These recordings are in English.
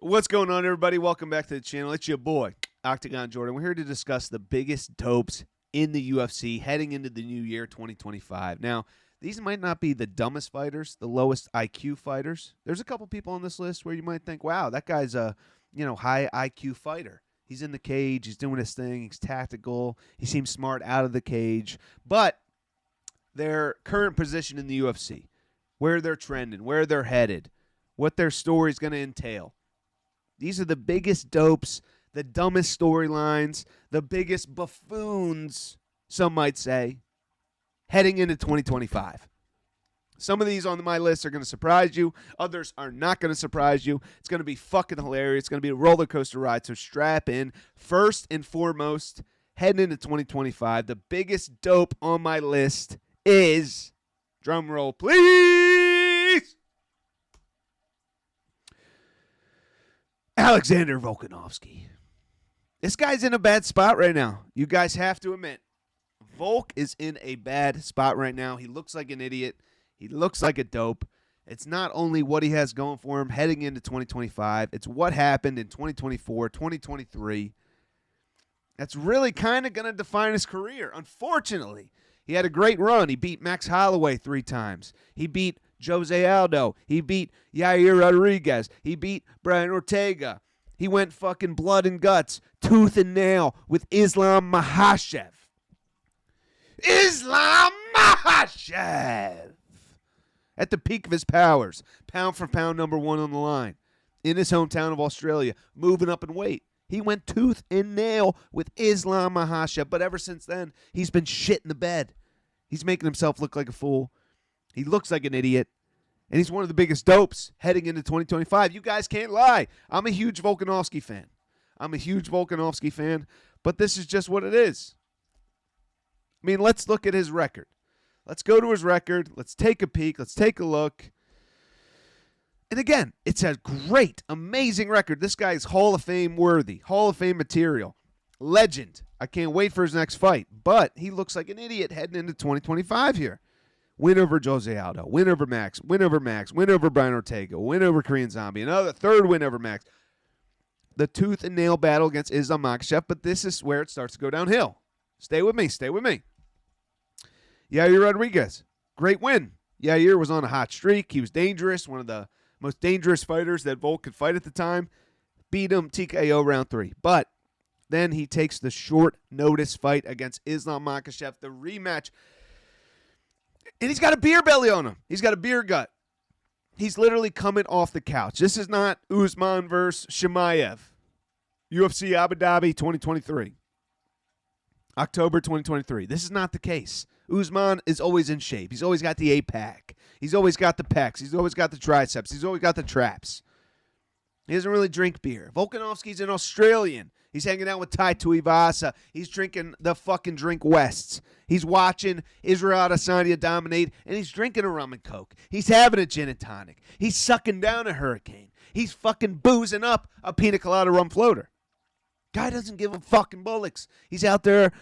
What's going on, everybody? Welcome back to the channel. It's your boy, Octagon Jordan. We're here to discuss the biggest dopes in the UFC heading into the new year, 2025. Now, these might not be the dumbest fighters, the lowest IQ fighters. There's a couple people on this list where you might think, wow, that guy's a high IQ fighter. He's in the cage. He's doing his thing. He's tactical. He seems smart out of the cage. But their current position in the UFC, where they're trending, where they're headed, what their story is going to entail. These are the biggest dopes, the dumbest storylines, the biggest buffoons, some might say, heading into 2025. Some of these on my list are going to surprise you. Others are not going to surprise you. It's going to be fucking hilarious. It's going to be a roller coaster ride, so strap in. First and foremost, heading into 2025, the biggest dope on my list is, drum roll please, Alexander Volkanovski. This guy's in a bad spot right now. You guys have to admit, Volk is in a bad spot right now. He looks like an idiot. He looks like a dope. It's not only what he has going for him heading into 2025, it's what happened in 2024, 2023. That's really kind of going to define his career, unfortunately. He had a great run. He beat Max Holloway 3 times. He beat Jose Aldo. He beat Yair Rodriguez. He beat Brian Ortega. He went fucking blood and guts, tooth and nail with Islam Makhachev. Islam Makhachev! At the peak of his powers, pound for pound number 1 on the line. In his hometown of Australia, moving up in weight. He went tooth and nail with Islam Makhachev, but ever since then, he's been shit in the bed. He's making himself look like a fool. He looks like an idiot. And he's one of the biggest dopes heading into 2025. You guys can't lie. I'm a huge Volkanovski fan. But this is just what it is. I mean, let's look at his record. Let's go to his record. Let's take a peek. Let's take a look. And again, it's a great, amazing record. This guy is Hall of Fame worthy. Hall of Fame material. Legend. I can't wait for his next fight. But he looks like an idiot heading into 2025 here. Win over Jose Aldo. Win over Max. Win over Brian Ortega. Win over Korean Zombie. Another third win over Max. The tooth and nail battle against Islam Makhachev, but this is where it starts to go downhill. Stay with me. Yair Rodriguez. Great win. Yair was on a hot streak. He was dangerous. One of the most dangerous fighters that Volk could fight at the time. Beat him TKO round 3. But then he takes the short notice fight against Islam Makhachev, the rematch. And he's got a beer belly on him. He's got a beer gut. He's literally coming off the couch. This is not Usman versus Chimaev. UFC Abu Dhabi 2023. October 2023. This is not the case. Usman is always in shape. He's always got the 8-pack. He's always got the pecs. He's always got the triceps. He's always got the traps. He doesn't really drink beer. Volkanovski's an Australian. He's hanging out with Tai Tuivasa. He's drinking the fucking Drink Wests. He's watching Israel Adesanya dominate, and he's drinking a rum and coke. He's having a gin and tonic. He's sucking down a hurricane. He's fucking boozing up a pina colada rum floater. Guy doesn't give a fucking bullocks. He's out there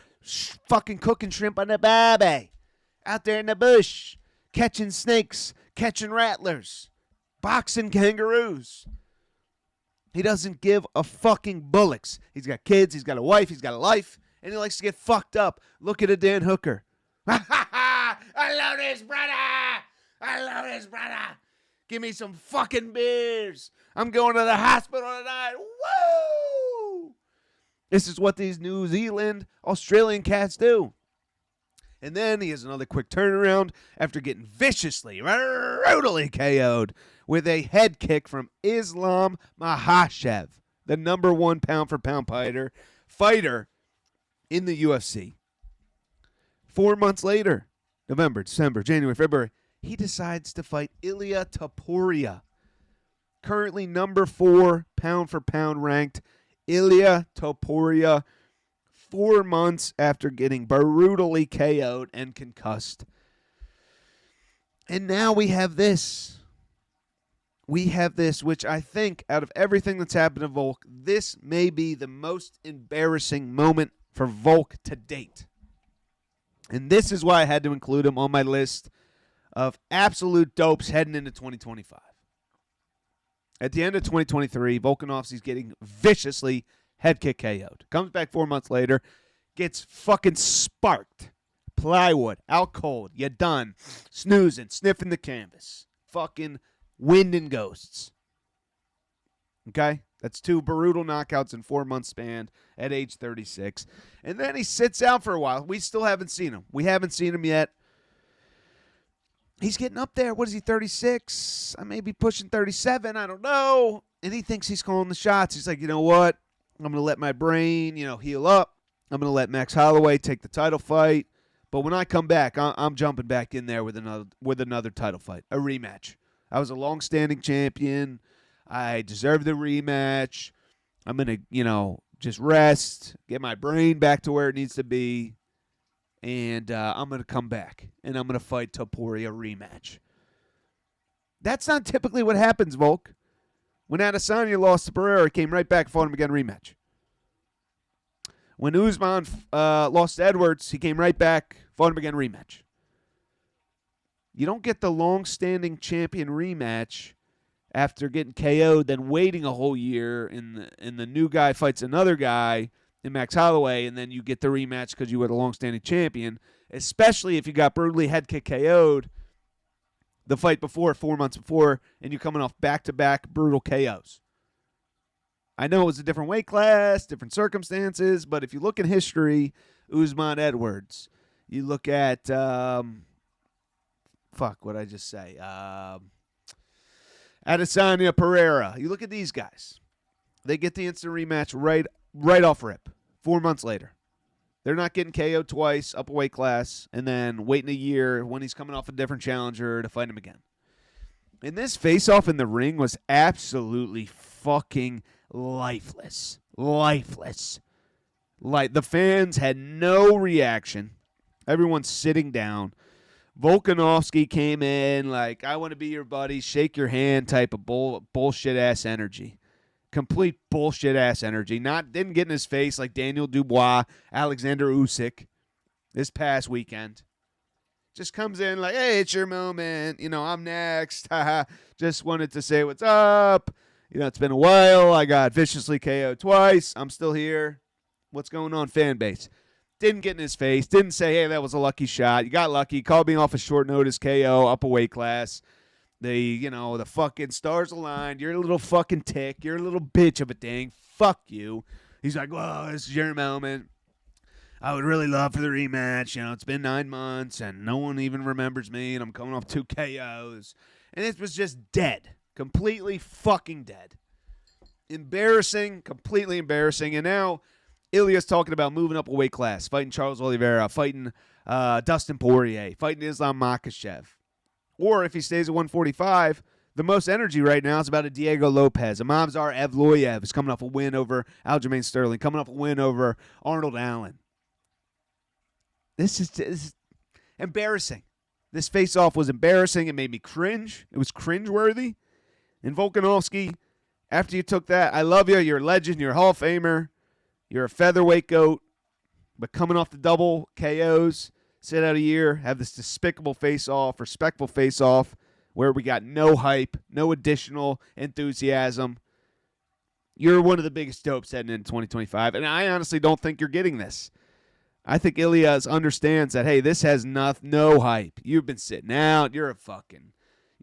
fucking cooking shrimp on the barbie. Out there in the bush, catching snakes, catching rattlers, boxing kangaroos. He doesn't give a fucking bullocks. He's got kids, he's got a wife, he's got a life, and he likes to get fucked up. Look at a Dan Hooker. I love this, brother. Give me some fucking beers. I'm going to the hospital tonight. Woo! This is what these New Zealand, Australian cats do. And then he has another quick turnaround after getting viciously, brutally KO'd with a head kick from Islam Makhachev, the number 1 pound-for-pound fighter in the UFC. 4 months later, November, December, January, February, he decides to fight Ilia Topuria, currently number 4 pound-for-pound ranked. Ilia Topuria, 4 months after getting brutally KO'd and concussed. And now we have this. Which I think, out of everything that's happened to Volk, this may be the most embarrassing moment for Volk to date. And this is why I had to include him on my list of absolute dopes heading into 2025. At the end of 2023, Volkanovski's getting viciously head kick KO'd. Comes back 4 months later, gets fucking sparked. Plywood, out cold, you done. Snoozing, sniffing the canvas. Fucking wind and ghosts. Okay? That's 2 brutal knockouts in 4 months span at age 36. And then he sits out for a while. We still haven't seen him. We haven't seen him yet. He's getting up there. What is he, 36? I may be pushing 37. I don't know. And he thinks he's calling the shots. He's like, you know what? I'm going to let my brain, heal up. I'm going to let Max Holloway take the title fight. But when I come back, I'm jumping back in there with another title fight, a rematch. I was a long-standing champion. I deserve the rematch. I'm going to, just rest, get my brain back to where it needs to be, and I'm going to come back, and I'm going to fight Topuria rematch. That's not typically what happens, Volk. When Adesanya lost to Pereira, he came right back and fought him again rematch. When Usman lost to Edwards, he came right back, fought him again rematch. You don't get the long-standing champion rematch after getting KO'd, then waiting a whole year, and the new guy fights another guy in Max Holloway, and then you get the rematch because you were the long-standing champion, especially if you got brutally head kick KO'd the fight before, 4 months before, and you're coming off back-to-back brutal KOs. I know it was a different weight class, different circumstances, but if you look at history, Usman Edwards, you look at, what'd I just say? Adesanya Pereira. You look at these guys. They get the instant rematch right off rip, 4 months later. They're not getting KO'd twice, up a weight class, and then waiting a year when he's coming off a different challenger to fight him again. And this face-off in the ring was absolutely fucking lifeless. Lifeless. Like, the fans had no reaction. Everyone's sitting down. Volkanovski came in like, I want to be your buddy, shake your hand type of bullshit-ass energy. Complete bullshit-ass energy. Didn't get in his face like Daniel Dubois, Alexander Usyk this past weekend. Just comes in like, hey, it's your moment. I'm next. Just wanted to say what's up. It's been a while. I got viciously KO'd twice. I'm still here. What's going on, fan base? Didn't get in his face. Didn't say, hey, that was a lucky shot. You got lucky. Called me off a short notice KO, up a weight class. The fucking stars aligned. You're a little fucking tick. You're a little bitch of a thing. Fuck you. He's like, well, this is your moment. I would really love for the rematch. It's been 9 months, and no one even remembers me, and I'm coming off 2 KOs. And it was just dead. Completely fucking dead. Embarrassing. Completely embarrassing. And now Ilya's talking about moving up a weight class, fighting Charles Oliveira, fighting Dustin Poirier, fighting Islam Makhachev. Or if he stays at 145, the most energy right now is about a Diego Lopez. A Movsar Evloev is coming off a win over Aljamain Sterling, coming off a win over Arnold Allen. This is embarrassing. This face-off was embarrassing. It made me cringe. It was cringe-worthy. And Volkanovski, after you took that, I love you. You're a legend. You're a Hall of Famer. You're a featherweight GOAT. But coming off the double KOs, sit out a year, have this despicable face-off, respectful face-off, where we got no hype, no additional enthusiasm. You're one of the biggest dopes heading into 2025, and I honestly don't think you're getting this. I think Ilias understands that, hey, this has no hype. You've been sitting out. You're a fucking,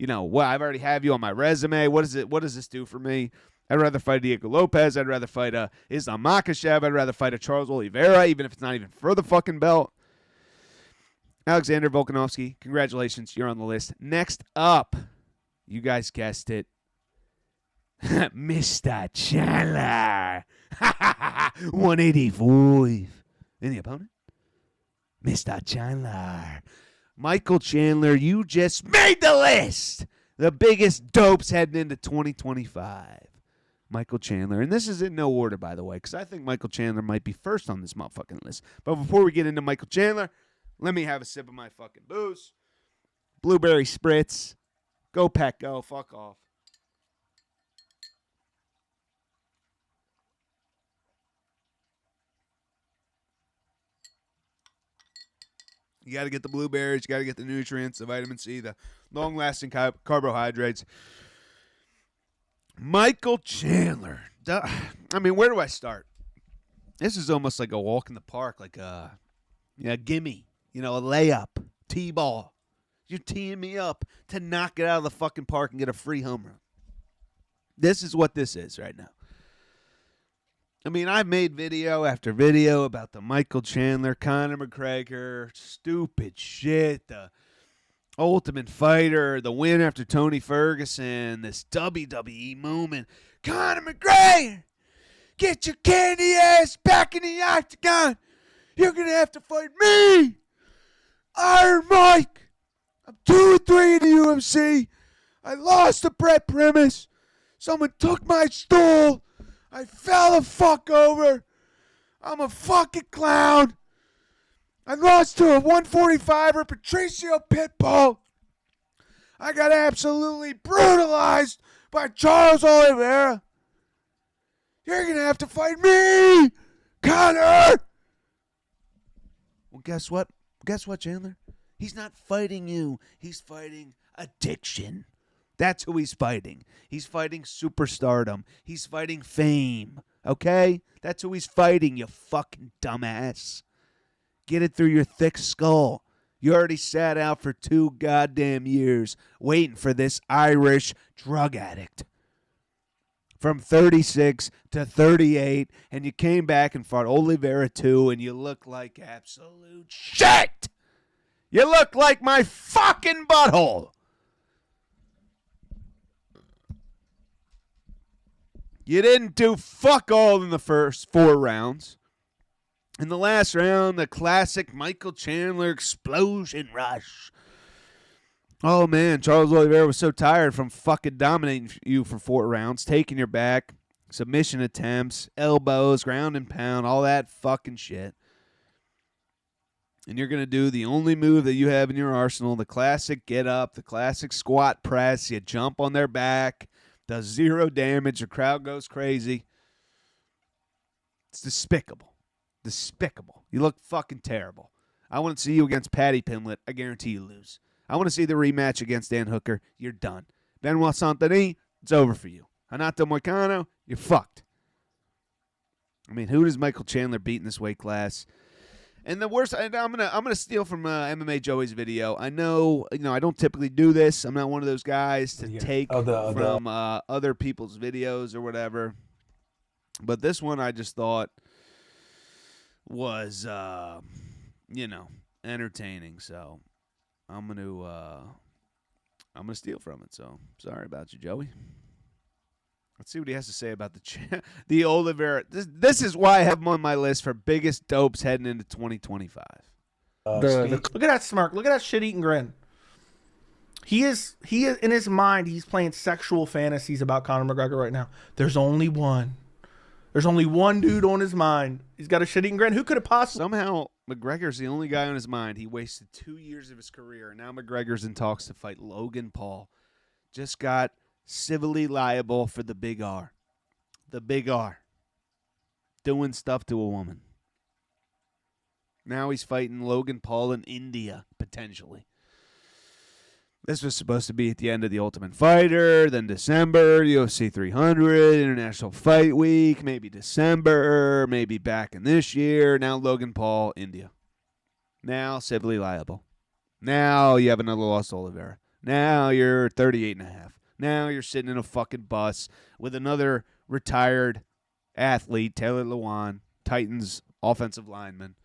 I've already have you on my resume. What does this do for me? I'd rather fight Diego Lopez. I'd rather fight Islam Makhachev. I'd rather fight a Charles Oliveira, even if it's not even for the fucking belt. Alexander Volkanovski, congratulations. You're on the list. Next up, you guys guessed it, Mr. Chandler. 185. And the opponent? Mr. Chandler. Michael Chandler, you just made the list. The biggest dopes heading into 2025. Michael Chandler. And this is in no order, by the way, because I think Michael Chandler might be first on this motherfucking list. But before we get into Michael Chandler, let me have a sip of my fucking booze. Blueberry Spritz. Go, Pack, go. Fuck off. You got to get the blueberries. You got to get the nutrients, the vitamin C, the long-lasting carbohydrates. Michael Chandler. I mean, where do I start? This is almost like a walk in the park, like a gimme, a layup, T-ball. You're teeing me up to knock it out of the fucking park and get a free home run. This is what this is right now. I mean, I've made video after video about the Michael Chandler, Conor McGregor, stupid shit, the Ultimate Fighter, the win after Tony Ferguson, this WWE moment. Conor McGregor, get your candy ass back in the octagon. You're going to have to fight me, Iron Mike. I'm 2-3 in the UFC. I lost to Brett Primus. Someone took my stool. I fell the fuck over. I'm a fucking clown. I lost to a 145er, Patricio Pitbull. I got absolutely brutalized by Charles Oliveira. You're going to have to fight me, Conor. Well, guess what? Guess what, Chandler? He's not fighting you. He's fighting addiction. That's who he's fighting. He's fighting superstardom. He's fighting fame. Okay? That's who he's fighting, you fucking dumbass. Get it through your thick skull. You already sat out for 2 goddamn years waiting for this Irish drug addict. From 36 to 38, and you came back and fought Oliveira too, and you look like absolute shit. You look like my fucking butthole. You didn't do fuck all in the first 4 rounds. In the last round, the classic Michael Chandler explosion rush. Oh, man, Charles Oliveira was so tired from fucking dominating you for 4 rounds, taking your back, submission attempts, elbows, ground and pound, all that fucking shit. And you're going to do the only move that you have in your arsenal, the classic get up, the classic squat press. You jump on their back, does 0 damage, the crowd goes crazy. It's despicable. Despicable. You look fucking terrible. I want to see you against Paddy Pimblett. I guarantee you lose. I want to see the rematch against Dan Hooker. You're done. Benoit Saint-Denis, it's over for you. Renato Moicano, you're fucked. I mean, who does Michael Chandler beat in this weight class? And the worst, I'm gonna steal from MMA Joey's video. I know, I don't typically do this. I'm not one of those guys to take from other people's videos or whatever. But this one I just thought was, entertaining. So I'm gonna steal from it. So sorry about you, Joey. Let's see what he has to say about the Oliveira. This is why I have him on my list for biggest dopes heading into 2025. Look at that smirk. Look at that shit-eating grin. He is in his mind. He's playing sexual fantasies about Conor McGregor right now. There's only one. There's only one dude on his mind. He's got a shit-eating grin. Who could have possibly? Somehow McGregor's the only guy on his mind. He wasted 2 years of his career. Now McGregor's in talks to fight Logan Paul. Just got civilly liable for the big R. The big R. Doing stuff to a woman. Now he's fighting Logan Paul in India, potentially. This was supposed to be at the end of the Ultimate Fighter, then December, UFC 300, International Fight Week, maybe December, maybe back in this year. Now Logan Paul, India. Now civilly liable. Now you have another loss to Oliveira. Now you're 38 and a half. Now you're sitting in a fucking bus with another retired athlete, Taylor Lewan, Titans offensive lineman,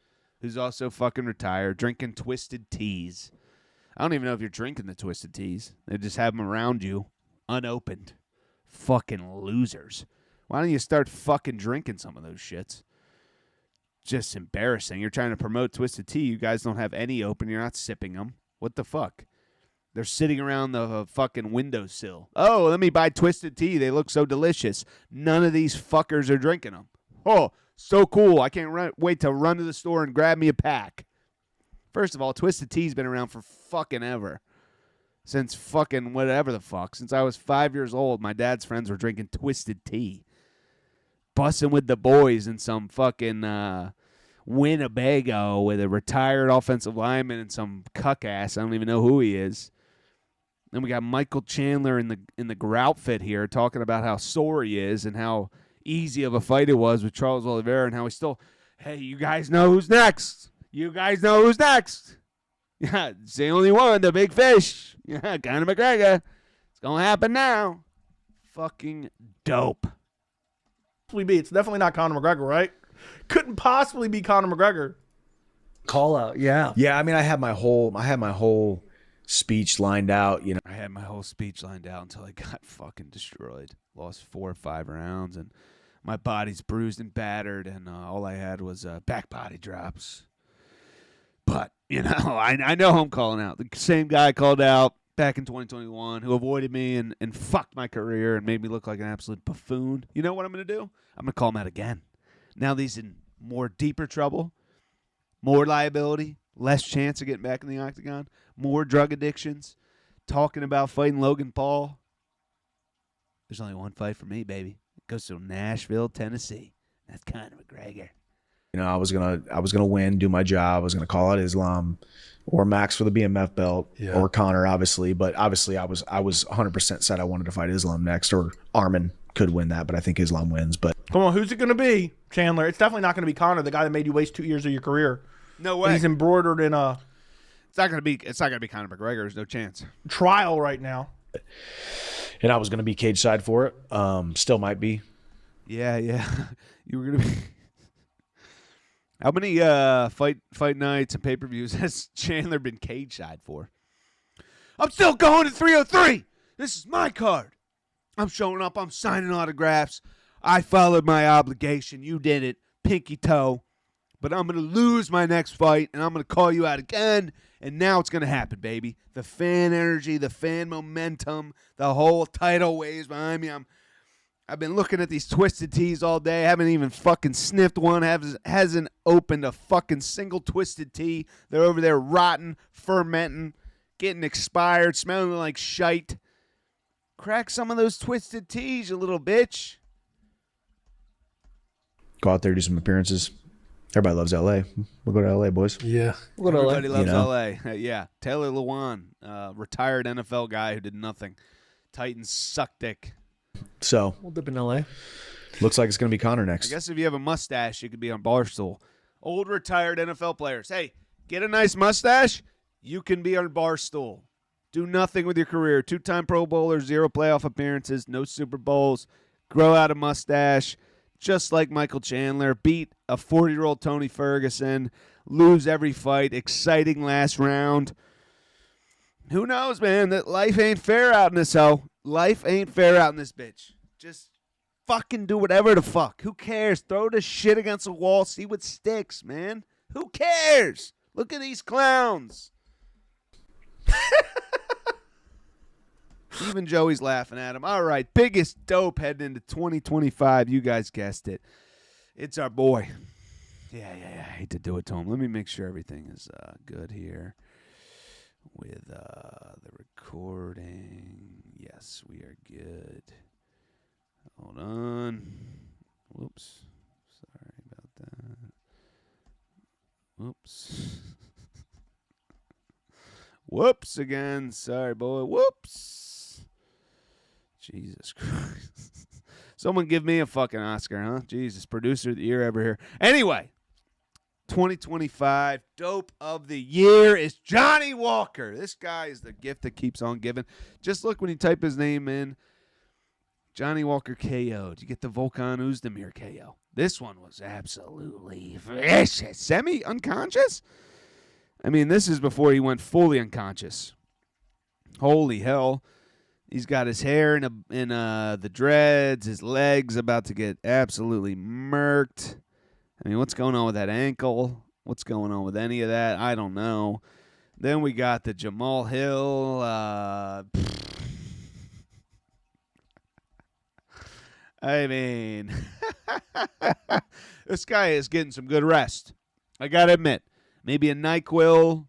who's also fucking retired, drinking twisted teas. I don't even know if you're drinking the twisted teas. They just have them around you, unopened. Fucking losers. Why don't you start fucking drinking some of those shits? Just embarrassing. You're trying to promote twisted tea. You guys don't have any open. You're not sipping them. What the fuck? They're sitting around the fucking windowsill. Oh, let me buy twisted tea. They look so delicious. None of these fuckers are drinking them. Oh, so cool. I can't wait to run to the store and grab me a pack. First of all, twisted tea's been around for fucking ever. Since fucking whatever the fuck. Since I was 5 years old, my dad's friends were drinking twisted tea. Bussing with the boys in some fucking Winnebago with a retired offensive lineman and some cuck ass. I don't even know who he is. Then we got Michael Chandler in the grout fit here talking about how sore he is and how easy of a fight it was with Charles Oliveira and how he's still, hey, you guys know who's next. You guys know who's next. Yeah, it's the only one, the big fish. Yeah, Conor McGregor. It's going to happen now. Fucking dope. It's definitely not Conor McGregor, right? Couldn't possibly be Conor McGregor. Call out, yeah. Yeah, I mean, I had my whole speech lined out, you know. I had my whole speech lined out until I got fucking destroyed. Lost 4 or 5 rounds, and my body's bruised and battered, and all I had was back body drops. But, you know, I know who I'm calling out. The same guy I called out back in 2021 who avoided me and fucked my career and made me look like an absolute buffoon. You know what I'm going to do? I'm going to call him out again. Now that he's in more deeper trouble, more liability, less chance of getting back in the octagon, more drug addictions, talking about fighting Logan Paul. There's only one fight for me, baby. It goes to Nashville, Tennessee. That's Conor McGregor. You know, I was gonna win, do my job. I was gonna call out Islam or Max for the BMF belt or Conor, obviously. But obviously, I was 100% said I wanted to fight Islam next, or Armin could win that, but I think Islam wins. But come on, who's it going to be, Chandler? It's definitely not going to be Conor, the guy that made you waste 2 years of your career. No way. He's embroidered in a. It's not gonna be Conor McGregor. There's no chance. Trial right now. and I was gonna be cage side for it. Still might be. Yeah. You were gonna be. How many fight nights and pay-per-views has Chandler been cage side for? I'm still going to 303. This is my card. I'm showing up. I'm signing autographs. I followed my obligation. You did it. Pinky toe. But I'm going to lose my next fight, and I'm going to call you out again, and now it's going to happen, baby. The fan energy, the fan momentum, the whole tidal waves behind me. I've been looking at these Twisted Teas all day. I haven't even fucking sniffed one. Hasn't opened a fucking single Twisted Tea. They're over there rotting, fermenting, getting expired, smelling like shite. Crack some of those Twisted Teas, you little bitch. Go out there, do some appearances. Everybody loves LA. We'll go to LA, boys. Yeah. We'll go to LA. Everybody loves LA. Yeah. Taylor Lewan, retired NFL guy who did nothing. Titans suck dick. So we'll dip in LA. Looks like it's going to be Conor next. I guess if you have a mustache, you could be on Barstool. Old retired NFL players. Hey, get a nice mustache, you can be on Barstool. Do nothing with your career. 2-time Pro Bowler, 0 playoff appearances, no Super Bowls. Grow out a mustache, just like Michael Chandler. Beat a 40-year-old Tony Ferguson. Lose every fight. Exciting last round. Who knows, man? That life ain't fair out in this hoe. Life ain't fair out in this bitch. Just fucking do whatever the fuck. Who cares? Throw the shit against the wall. See what sticks, man. Who cares? Look at these clowns. Even Joey's laughing at him. All right, biggest dope heading into 2025. You guys guessed it. It's our boy. Yeah. I hate to do it to him. Let me make sure everything is good here with the recording. Yes, we are good. Hold on. Whoops. Sorry about that. Whoops. Whoops again. Sorry, boy. Whoops. Jesus Christ. Someone give me a fucking Oscar, huh? Jesus, producer of the year over here. Anyway, 2025 dope of the year is Johnny Walker. This guy is the gift that keeps on giving. Just look when you type his name in. Johnny Walker KO'd. You get the Volkan Uzdemir KO. This one was absolutely vicious. Semi-unconscious? I mean, this is before he went fully unconscious. Holy hell. He's got his hair in the dreads, his legs about to get absolutely murked. I mean, what's going on with that ankle? What's going on with any of that? I don't know. Then we got the Jamal Hill. I mean, this guy is getting some good rest. I got to admit. Maybe a NyQuil,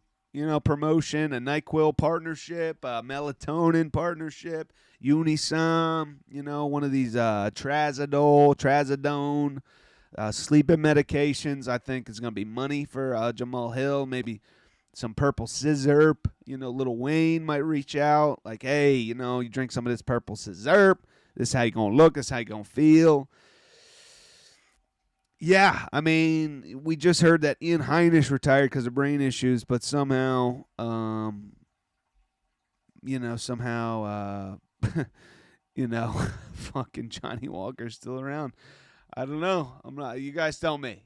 promotion, a NyQuil partnership, a melatonin partnership, Unisom, one of these trazodone, sleeping medications. I think is going to be money for Jamal Hill. Maybe some purple scissor. Lil Wayne might reach out like, hey, you drink some of this purple scissor. This is how you going to look. This is how you going to feel. Yeah, I mean, we just heard that Ian Heinisch retired because of brain issues, but somehow, fucking Johnny Walker's still around. I don't know. I'm not. You guys tell me.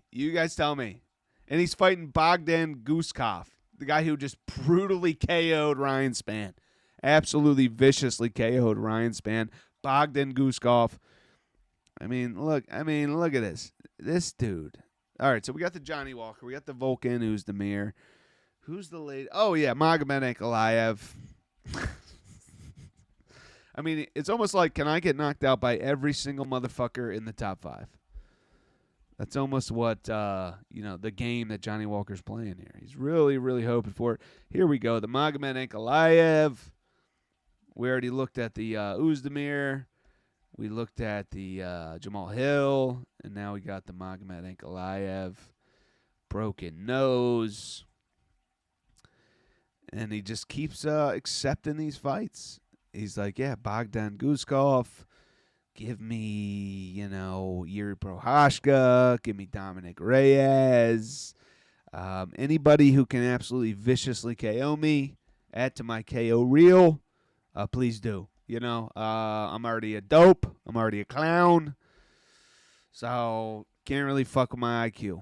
And he's fighting Bogdan Guskov, the guy who just brutally KO'd Ryan Spann. Absolutely viciously KO'd Ryan Spann. Bogdan Guskov. I mean, look at this. This dude. All right, so we got the Johnny Walker. We got the Volkan, who's the mayor. Who's the lady? Oh, yeah, Magomed Ankalaev. I mean, it's almost like, can I get knocked out by every single motherfucker in the top 5? That's almost what, the game that Johnny Walker's playing here. He's really, really hoping for it. Here we go. The Magomed Ankalaev. We already looked at the Uzdemir. We looked at the Jamal Hill. And now we got the Magomed Ankalaev. Broken nose. And he just keeps accepting these fights. He's like, yeah, Bogdan Guskov. Give me, Yuri Prohashka. Give me Dominic Reyes. Anybody who can absolutely viciously KO me, add to my KO reel, please do. I'm already a dope. I'm already a clown. So, can't really fuck with my IQ.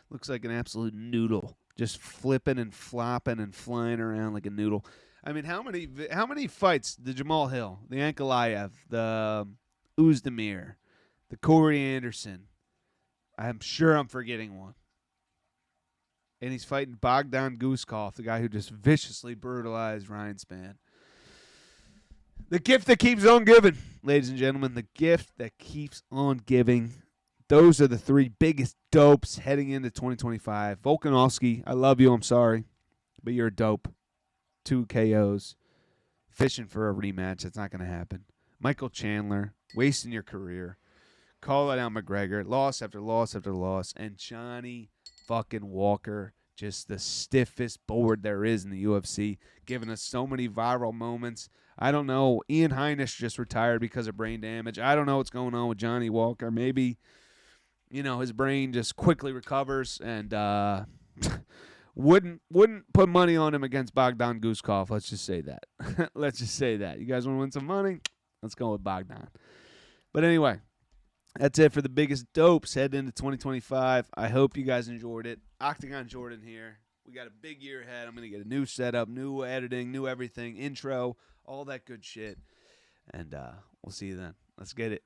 Looks like an absolute noodle. Just flipping and flopping and flying around like a noodle. I mean, how many fights? The Jamal Hill, the Ankalaev, the Uzdemir, the Corey Anderson. I'm sure I'm forgetting one. And he's fighting Bogdan Guskov, the guy who just viciously brutalized Ryan Spann. The gift that keeps on giving, ladies and gentlemen. The gift that keeps on giving. Those are the 3 biggest dopes heading into 2025. Volkanovski, I love you. I'm sorry. But you're a dope. 2 KOs. Fishing for a rematch. That's not going to happen. Michael Chandler, wasting your career. Call it out McGregor. Loss after loss after loss. And Johnny fucking Walker, just the stiffest board there is in the UFC, giving us so many viral moments. I don't know. Ian Heinisch just retired because of brain damage. I don't know what's going on with Johnny Walker. Maybe, his brain just quickly recovers and wouldn't put money on him against Bogdan Guskov. Let's just say that. Let's just say that. You guys want to win some money? Let's go with Bogdan. But anyway, that's it for the biggest dopes heading into 2025. I hope you guys enjoyed it. Octagon Jordan here. We got a big year ahead. I'm going to get a new setup, new editing, new everything, intro, all that good shit. And we'll see you then. Let's get it.